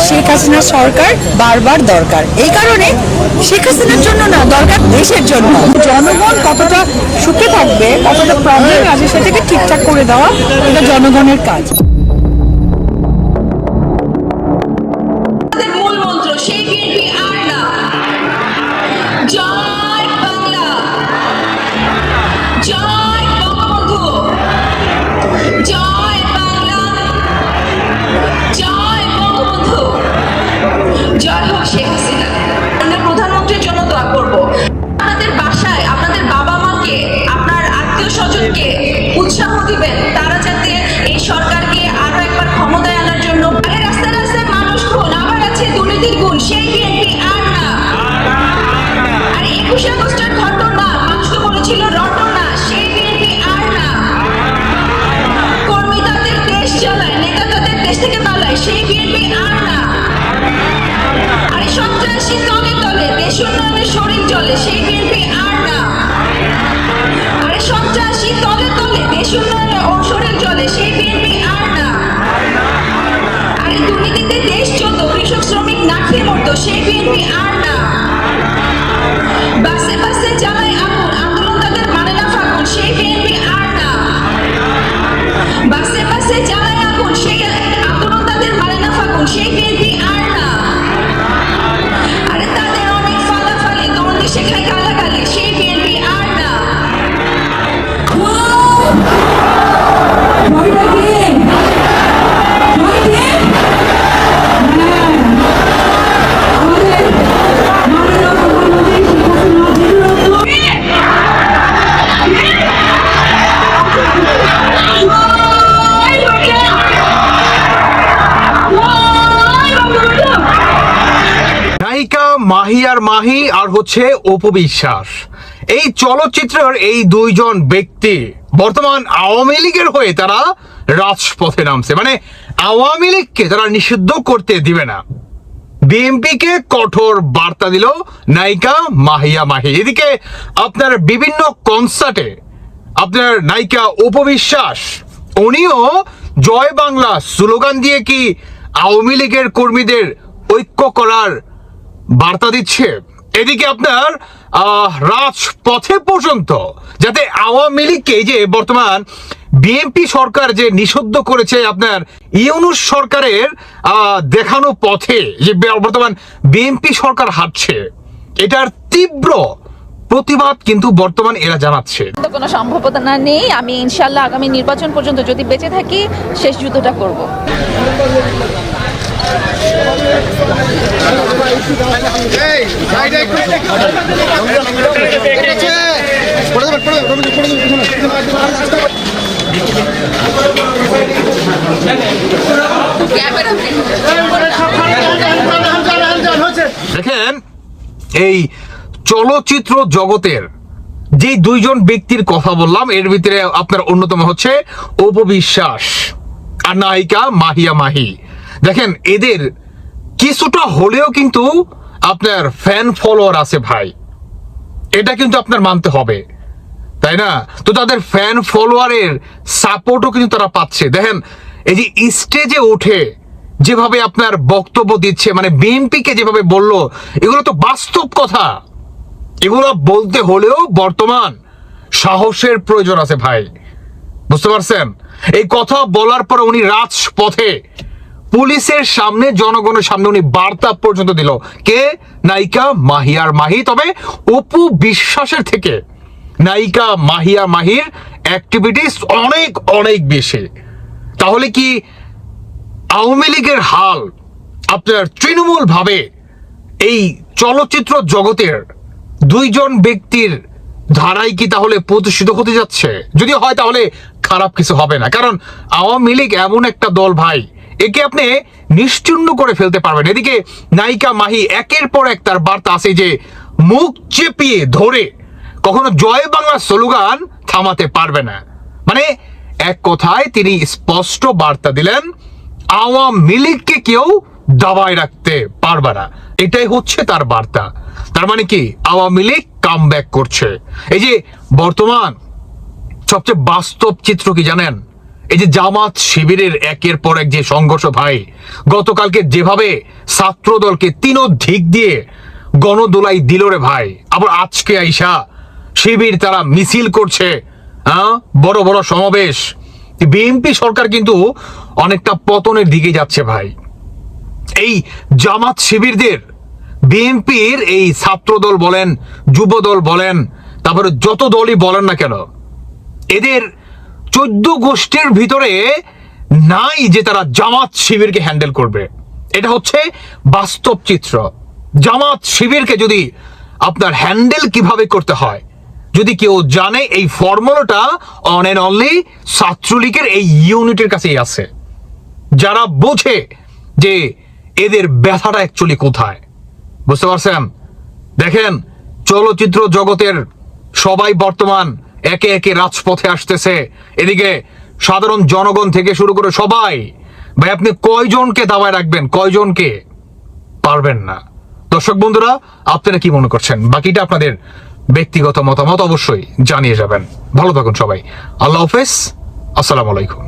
শেখ হাসিনা সরকার বারবার দরকার, এই কারণে শেখ হাসিনার জন্য না, দরকার দেশের জন্য। জনগণ কতটা সুখে থাকবে, কতটা প্রবলেম আছে সেটাকে ঠিকঠাক করে দেওয়া, এটা জনগণের কাজ। জয় হোক শেখ হাসিনা। আমরা প্রধানমন্ত্রীর জন্য দোয়া করব। আপনাদের বাসায় আপনাদের বাবা মাকে, আপনার আত্মীয় স্বজনকে উৎসাহ দিবেন, তারা যাতে এই সরকারকে আরো একবার ক্ষমতায় আনার জন্য। আরে রাস্তায় রাস্তায় মানুষ খুন, আবার আছে দুর্নীতির গুণ, সেই বিএনপি আর না। আর 21 আগস্টের ঘটনা মানুষকে বলেছিল রটনা, সেই বিএনপি আর না। কর্মী তাদের দেশ চালায়, নেতা তাদের দেশ থেকে পালায়, সেই বিএনপি আর না। সন্ত্রাসী তলে তলে দেশ উন্নয়নের শরীর চলে, সেই বিএনপি আর না। আরে সন্ত্রাসী তলে তলে দেশ উন্নয়নের শরীর চলে, সেই বিএনপি আর না। আরে দুর্নীতিতে দেশ চলতো, কৃষক শ্রমিক না খেয়ে মরতো, সেই বিএনপি আর না। বাসে বাসে জ্বালায় আগুন, আন্দোলন তাদের মানে না ফাগুন, সেই বিএনপি আর না। বাসে বাসে জ্বালায় আগুন, সেই আন্দোলন তাদের মানে না ফাগুন, সেই বিএনপি আর না। শেখায় গালাগালি, সেই বিএনপি আর না। মাহি আর মাহি আর হচ্ছে অপু বিশ্বাস, এই চলচ্চিত্রের এই দুইজন ব্যক্তি বর্তমান আওয়ামী লীগের হয়ে তারা রাজপথে নামছে। মানে আওয়ামী লীগকে তারা নিষিদ্ধ করতে দিবে না। বিএনপিকে কঠোর বার্তা দিল নায়িকা মাহিয়া মাহি। এদিকে আপনার বিভিন্ন কনসার্টে আপনার নায়িকা অপু বিশ্বাস উনিও জয় বাংলা স্লোগান দিয়ে কি আওয়ামী লীগের কর্মীদের ঐক্য করার বার্তা দিচ্ছে। এদিকে আপনার রাজপথে পর্যন্ত যাতে আওয়ামী লীগকে, যে বর্তমান বিএনপি সরকার যে নিষিদ্ধ করেছে আপনার ইউনূস সরকারের দেখানো পথে যে বর্তমান বিএনপি সরকার হাঁটছে, এটার তীব্র প্রতিবাদ কিন্তু বর্তমান এরা জানাচ্ছে। কোনো সম্ভাবনা নেই। আমি ইনশাআল্লাহ আগামী নির্বাচন পর্যন্ত যদি বেঁচে থাকি শেষ যুদ্ধটা করব। দেখেন, এই চলচ্চিত্র জগতের যে দুইজন ব্যক্তির কথা বললাম, এর ভিতরে আপনার অন্যতম হচ্ছে অপু বিশ্বাস আর নায়িকা মাহিয়া মাহি। দেখেন, এদের কিছুটা হলেও কিন্তু আপনার ফ্যান ফলোয়ার আছে ভাই, এটা কিন্তু আপনার মানতে হবে, তাই না? তো তাদের ফ্যান ফলোয়ারের সাপোর্টও কিন্তু তারা পাচ্ছে। দেখেন, এই যে স্টেজে ওঠে যেভাবে আপনার বক্তব্য দিচ্ছে, মানে বিএনপিকে যেভাবে বলল, এগুলো তো বাস্তব কথা। এগুলো বলতে হলেও বর্তমান সাহসের প্রয়োজন আছে ভাই, বুঝতে পারছেন? এই কথা বলার পর উনি রাজপথে পুলিশের সামনে, জনগণের সামনে উনি বার্তা পর্যন্ত দিল। কে? নায়িকা মাহিয়ার মাহি। তবে অপু বিশ্বাসের থেকে নায়িকা মাহিয়া মাহির অ্যাক্টিভিটিস অনেক অনেক বেশি। তাহলে কি আওয়ামী লীগের হাল আপনার তৃণমূল ভাবে এই চলচ্চিত্র জগতের দুইজন ব্যক্তির ধারায় কি তাহলে প্রতিষ্ঠিত হতে যাচ্ছে? যদি হয় তাহলে খারাপ কিছু হবে না, কারণ আওয়ামী লীগ এমন একটা দল ভাই, একে আপনি নিশ্চিহ্ন করে ফেলতে পারবেন। এদিকে নায়িকা মাহি একের পর এক তার বার্তা আছে যে মুখ চেপিয়ে ধরে কখনো জয় বাংলা স্লোগান থামাতে পারবে না। মানে এক কথায় তিনি স্পষ্ট বার্তা দিলেন, আওয়ামী লীগকে কেউ দাবায় রাখতে পারবে না। এটাই হচ্ছে তার বার্তা। তার মানে কি আওয়ামী লীগ কামব্যাক করছে। এই যে বর্তমান সবচেয়ে বাস্তব চিত্র কি জানেন? এই যে জামাত শিবিরের একের পর এক যে সংঘর্ষ ভাই, গতকালকে যেভাবে ছাত্রদলকে দিক দিয়ে গণদোলাই দিল রে ভাই, আবার আজকে আইসা শিবির তারা মিছিল করছে, বড় বড় সমাবেশ। বিএনপি সরকার কিন্তু অনেকটা পতনের দিকে যাচ্ছে ভাই। এই জামাত শিবিরদের বিএনপির এই ছাত্রদল বলেন, যুবদল বলেন, তারপরে যত দলই বলেন না কেন, এদের 14 গোষ্ঠীর ভিতরে নাই যে তারা জামাত শিবিরকে হ্যান্ডেল করবে। এটা হচ্ছে বাস্তব চিত্র। জামাত শিবিরকে যদি আপনার হ্যান্ডেল কিভাবে করতে হয় যদি কেউ জানে, এই ফর্মুলাটা অন এন্ড অনলি ছাত্রলীগের এই ইউনিটের কাছেই আছে, যারা বোঝে যে এদের ব্যথাটা অ্যাকচুয়ালি কোথায়। বুঝতে পারছেন? দেখেন, চলচ্চিত্র জগতের সবাই বর্তমান একে একে রাজপথে আসতেছে, এদিকে সাধারণ জনগণ থেকে শুরু করে সবাই। ভাই আপনি কয়জনকে দাবায় রাখবেন? কয়জনকে? পারবেন না। দর্শক বন্ধুরা, আপনারা কি মনে করছেন? বাকিটা আপনাদের ব্যক্তিগত মতামত অবশ্যই জানিয়ে যাবেন। ভালো থাকুন সবাই। আল্লাহ হাফেজ। আসসালামু আলাইকুম।